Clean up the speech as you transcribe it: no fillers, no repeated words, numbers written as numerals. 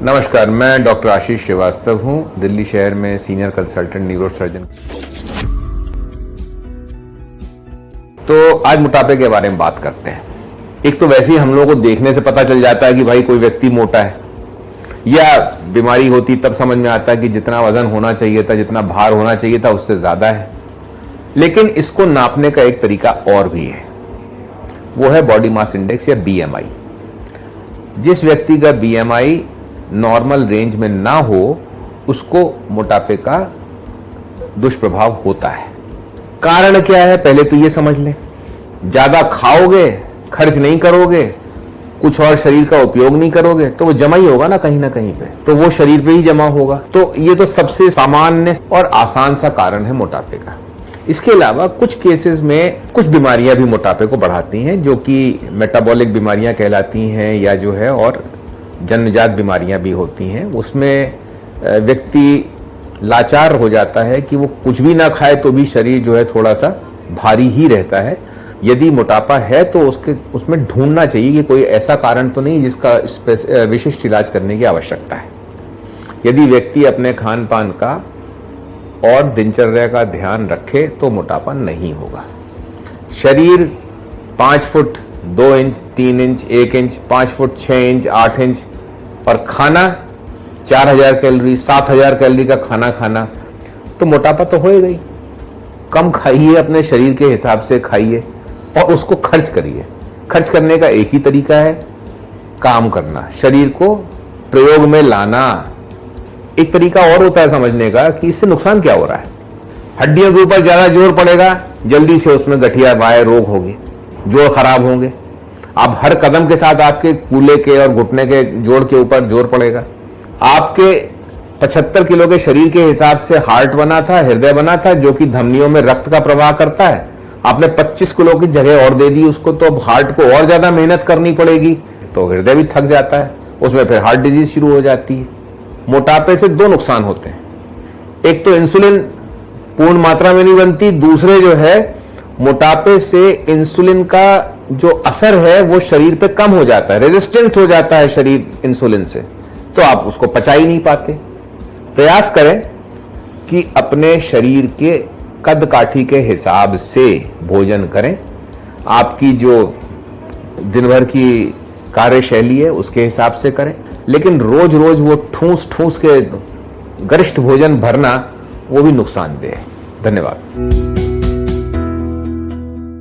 नमस्कार, मैं डॉक्टर आशीष श्रीवास्तव हूं, दिल्ली शहर में सीनियर कंसल्टेंट न्यूरो सर्जन। तो आज मोटापे के बारे में बात करते हैं। एक तो वैसे ही हम लोगों को देखने से पता चल जाता है कि भाई कोई व्यक्ति मोटा है, या बीमारी होती तब समझ में आता है कि जितना वजन होना चाहिए था, जितना भार होना चाहिए था, उससे ज्यादा है। लेकिन इसको नापने का एक तरीका और भी है, वो है बॉडी मास इंडेक्स या बीएमआई। जिस व्यक्ति का बीएमआई नॉर्मल रेंज में ना हो, उसको मोटापे का दुष्प्रभाव होता है। कारण क्या है, पहले तो ये समझ लें। ज्यादा खाओगे, खर्च नहीं करोगे, कुछ और शरीर का उपयोग नहीं करोगे, तो वो जमा ही होगा ना कहीं पे, तो वो शरीर पे ही जमा होगा। तो ये तो सबसे सामान्य और आसान सा कारण है मोटापे का। इसके अलावा कुछ केसेस में कुछ बीमारियां भी मोटापे को बढ़ाती हैं, जो कि मेटाबॉलिक बीमारियां कहलाती हैं, या जो है और जन्मजात बीमारियां भी होती हैं। उसमें व्यक्ति लाचार हो जाता है कि वो कुछ भी ना खाए तो भी शरीर जो है थोड़ा सा भारी ही रहता है। यदि मोटापा है तो उसमें ढूंढना चाहिए कि कोई ऐसा कारण तो नहीं जिसका विशिष्ट इलाज करने की आवश्यकता है। यदि व्यक्ति अपने खान पान का और दिनचर्या का ध्यान रखे तो मोटापा नहीं होगा। शरीर 5 foot 2 inch, 3 inch, 1 inch, 5 foot 6 inch, 8 inch, और खाना 4000 कैलोरी, 7000 कैलोरी का खाना खाना, तो मोटापा तो होएगा ही। कम खाइए, अपने शरीर के हिसाब से खाइए और उसको खर्च करिए। खर्च करने का एक ही तरीका है, काम करना, शरीर को प्रयोग में लाना। एक तरीका और होता है समझने का कि इससे नुकसान क्या हो रहा है। हड्डियों के ऊपर ज्यादा जोर पड़ेगा, जल्दी से उसमें गठिया वाय रोग होगी, जोड़ खराब होंगे। आप हर कदम के साथ आपके कूल्हे के और घुटने के जोड़ के ऊपर जोर पड़ेगा। आपके 75 किलो के शरीर के हिसाब से हार्ट बना था, हृदय बना था, जो कि धमनियों में रक्त का प्रवाह करता है। आपने 25 किलो की जगह और दे दी उसको, तो अब हार्ट को और ज्यादा मेहनत करनी पड़ेगी, तो हृदय भी थक जाता है, उसमें फिर हार्ट डिजीज शुरू हो जाती है। मोटापे से 2 नुकसान होते हैं। एक तो इंसुलिन पूर्ण मात्रा में नहीं बनती, दूसरे जो है मोटापे से इंसुलिन का जो असर है वो शरीर पे कम हो जाता है, रेजिस्टेंट हो जाता है शरीर इंसुलिन से, तो आप उसको पचा ही नहीं पाते। प्रयास करें कि अपने शरीर के कद काठी के हिसाब से भोजन करें। आपकी जो दिन भर की कार्यशैली है उसके हिसाब से करें, लेकिन रोज रोज वो ठूस के गरिष्ठ भोजन भरना वो भी नुकसानदेह है। धन्यवाद।